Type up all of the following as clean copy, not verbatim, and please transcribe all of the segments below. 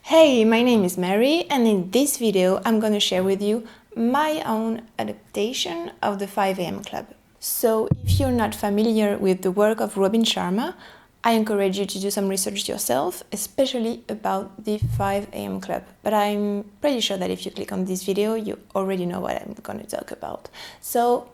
Hey, my name is Mary, and in this video I'm going to share with you my own adaptation of the 5 a.m. Club. So if you're not familiar with the work of Robin Sharma, I encourage you to do some research yourself, especially about the 5 a.m. Club. But I'm pretty sure that if you click on this video, you already know what I'm going to talk about. So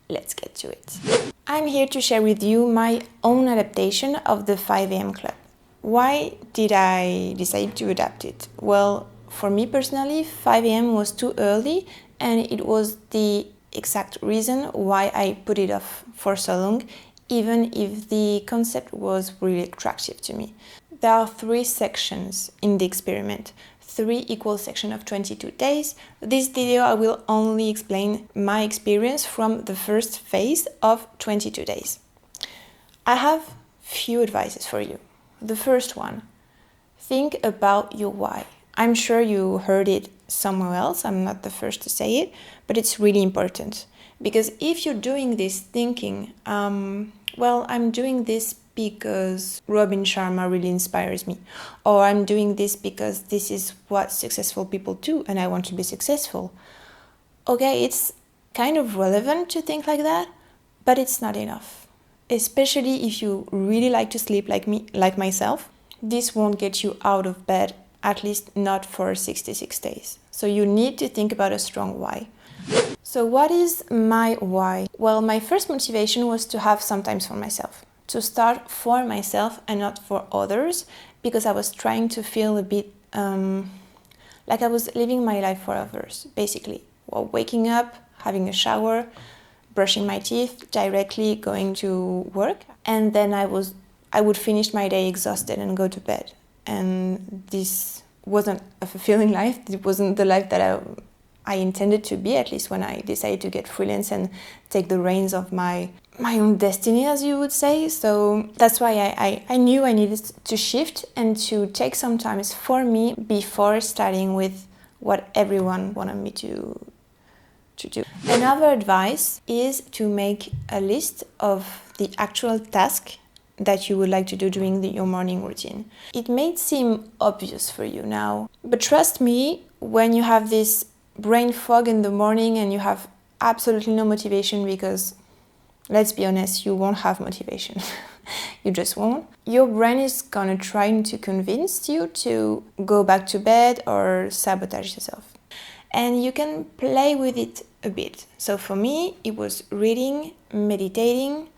let's get to it. I'm here to share with you my own adaptation of the 5 a.m. Club. Why did I decide to adapt it? Well, for me personally, 5 a.m. was too early, and it was the exact reason why I put it off for so long, even if the concept was really attractive to me. There are 3 sections in the experiment, 3 equal sections of 22 days. This video I will only explain my experience from the first phase of 22 days. I have few advices for you. The first one, think about your why. I'm sure you heard it somewhere else, I'm not the first to say it, but it's really important. Because if you're doing this thinking, well, I'm doing this because Robin Sharma really inspires me, or I'm doing this because this is what successful people do and I want to be successful. Okay, it's kind of relevant to think like that, but it's not enough. Especially if you really like to sleep like me, like myself, this won't get you out of bed, at least not for 66 days. So you need to think about a strong why. So what is my why? Well, my first motivation was to have some time for myself, to start for myself and not for others, because I was trying to feel a bit like I was living my life for others, basically. Well, waking up, having a shower, brushing my teeth, directly going to work, and then I would finish my day exhausted and go to bed. And this wasn't a fulfilling life. It wasn't the life that I intended to be, at least when I decided to get freelance and take the reins of my own destiny, as you would say. So that's why I knew I needed to shift and to take some time for me before starting with what everyone wanted me to do. Another advice is to make a list of the actual task that you would like to do during your morning routine. It may seem obvious for you now, but trust me, when you have this brain fog in the morning and you have absolutely no motivation, because let's be honest, you won't have motivation. You just won't. Your brain is gonna try to convince you to go back to bed or sabotage yourself. And you can play with it a bit. So for me, it was reading, meditating,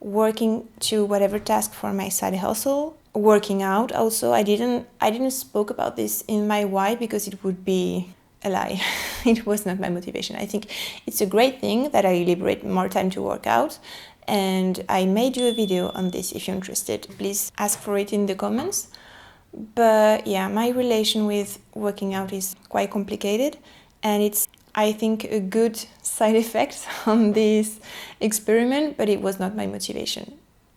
working to whatever task for my side hustle, working out also. I didn't spoke about this in my why because it would be a lie. It was not my motivation. I think it's a great thing that I liberate more time to work out, and I may do a video on this if you're interested. Please ask for it in the comments. But yeah, my relation with working out is quite complicated, and it's, I think, a good side effect on this experiment, but it was not my motivation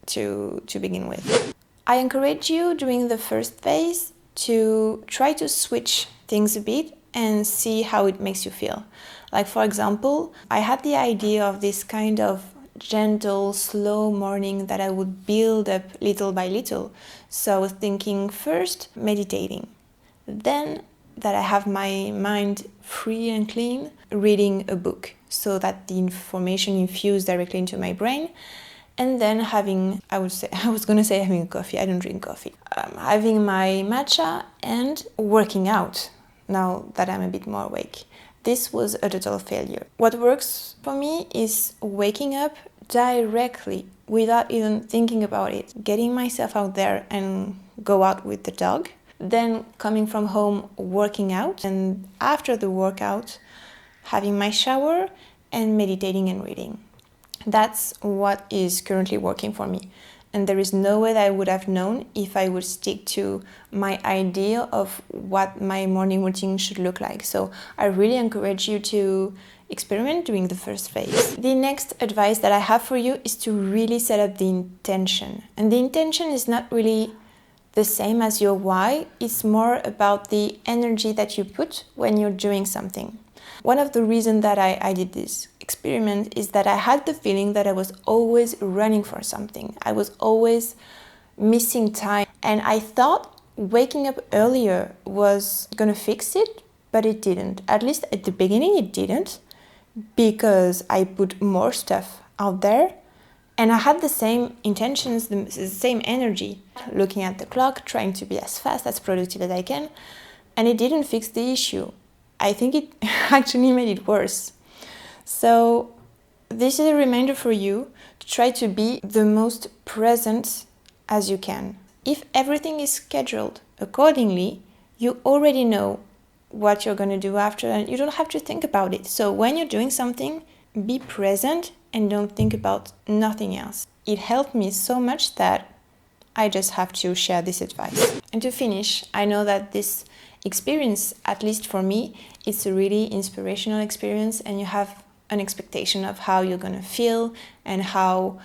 to begin with. I encourage you during the first phase to try to switch things a bit and see how it makes you feel. Like, for example, I had the idea of this kind of gentle, slow morning that I would build up little by little. So I was thinking first meditating, then that I have my mind free and clean, reading a book so that the information infused directly into my brain, and then having, I was going to say having a coffee, I don't drink coffee, having my matcha and working out now that I'm a bit more awake. This was a total failure. What works for me is waking up directly without even thinking about it, getting myself out there and go out with the dog, then coming from home, working out, and after the workout, having my shower and meditating and reading. That's what is currently working for me. And there is no way that I would have known if I would stick to my idea of what my morning routine should look like. So I really encourage you to experiment during the first phase. The next advice that I have for you is to really set up the intention. And the intention is not really the same as your why, it's more about the energy that you put when you're doing something. One of the reasons that I did this experiment is that I had the feeling that I was always running for something. I was always missing time, and I thought waking up earlier was gonna fix it, but it didn't. At least at the beginning it didn't, because I put more stuff out there and I had the same intentions, the same energy, looking at the clock, trying to be as fast, as productive as I can, and it didn't fix the issue. I think it actually made it worse. So this is a reminder for you to try to be the most present as you can. If everything is scheduled accordingly, you already know what you're going to do after and you don't have to think about it. So when you're doing something, be present and don't think about nothing else. It helped me so much that I just have to share this advice. And to finish, I know that this experience, at least for me, it's a really inspirational experience, and you have an expectation of how you're going to feel and how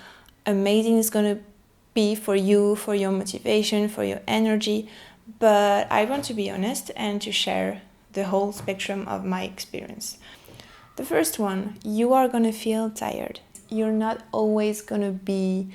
amazing it's going to be for you, for your motivation, for your energy. But I want to be honest and to share the whole spectrum of my experience. The first one, you are going to feel tired. You're not always going to be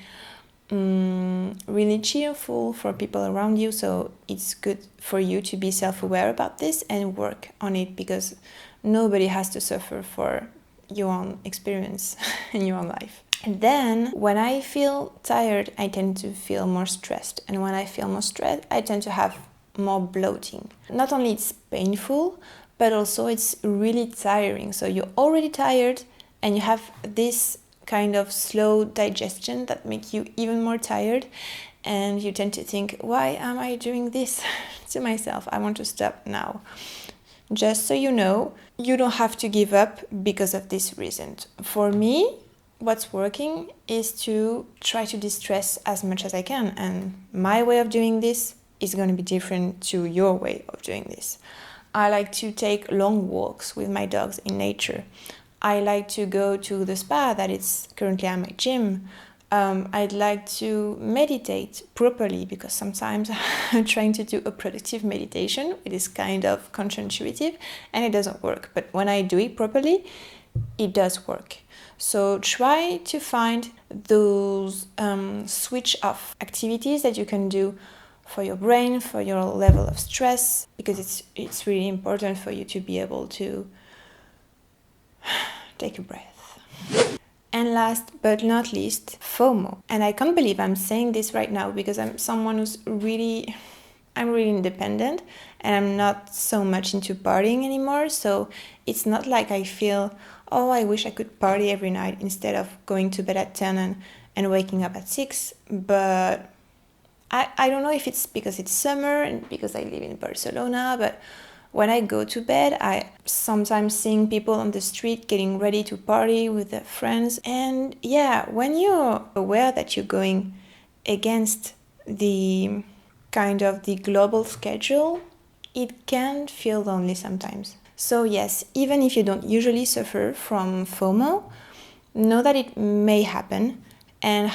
really cheerful for people around you, so it's good for you to be self-aware about this and work on it, because nobody has to suffer for your own experience in your own life. And then when I feel tired, I tend to feel more stressed, and when I feel more stressed, I tend to have more bloating. Not only it's painful, but also it's really tiring. So you're already tired and you have this kind of slow digestion that makes you even more tired, and you tend to think, why am I doing this to myself? I want to stop now. Just so you know, you don't have to give up because of this reason. For me, what's working is to try to distress as much as I can, and my way of doing this is going to be different to your way of doing this. I like to take long walks with my dogs in nature. I like to go to the spa that is currently at my gym. I'd like to meditate properly, because sometimes I'm trying to do a productive meditation. It is kind of counterintuitive and it doesn't work. But when I do it properly, it does work. So try to find those switch off activities that you can do for your brain, for your level of stress, because it's really important for you to be able to take a breath. And last but not least, FOMO. And I can't believe I'm saying this right now, because I'm someone who's I'm really independent and I'm not so much into partying anymore. So it's not like I feel, oh, I wish I could party every night instead of going to bed at 10 and waking up at 6. But I don't know if it's because it's summer and because I live in Barcelona, but when I go to bed, I sometimes seeing people on the street getting ready to party with their friends. And yeah, when you're aware that you're going against the kind of the global schedule, it can feel lonely sometimes. So yes, even if you don't usually suffer from FOMO, know that it may happen and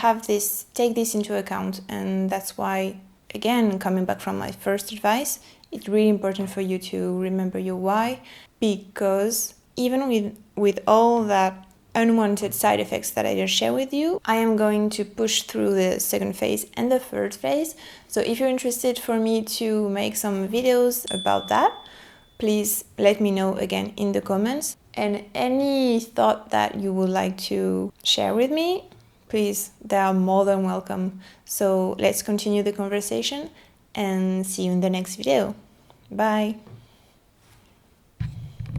take this into account. And that's why, again, coming back from my first advice, it's really important for you to remember your why, because even with all that unwanted side effects that I just shared with you, I am going to push through the second phase and the third phase. So if you're interested for me to make some videos about that, please let me know again in the comments. And any thought that you would like to share with me, please, they are more than welcome. So let's continue the conversation and see you in the next video. Bye!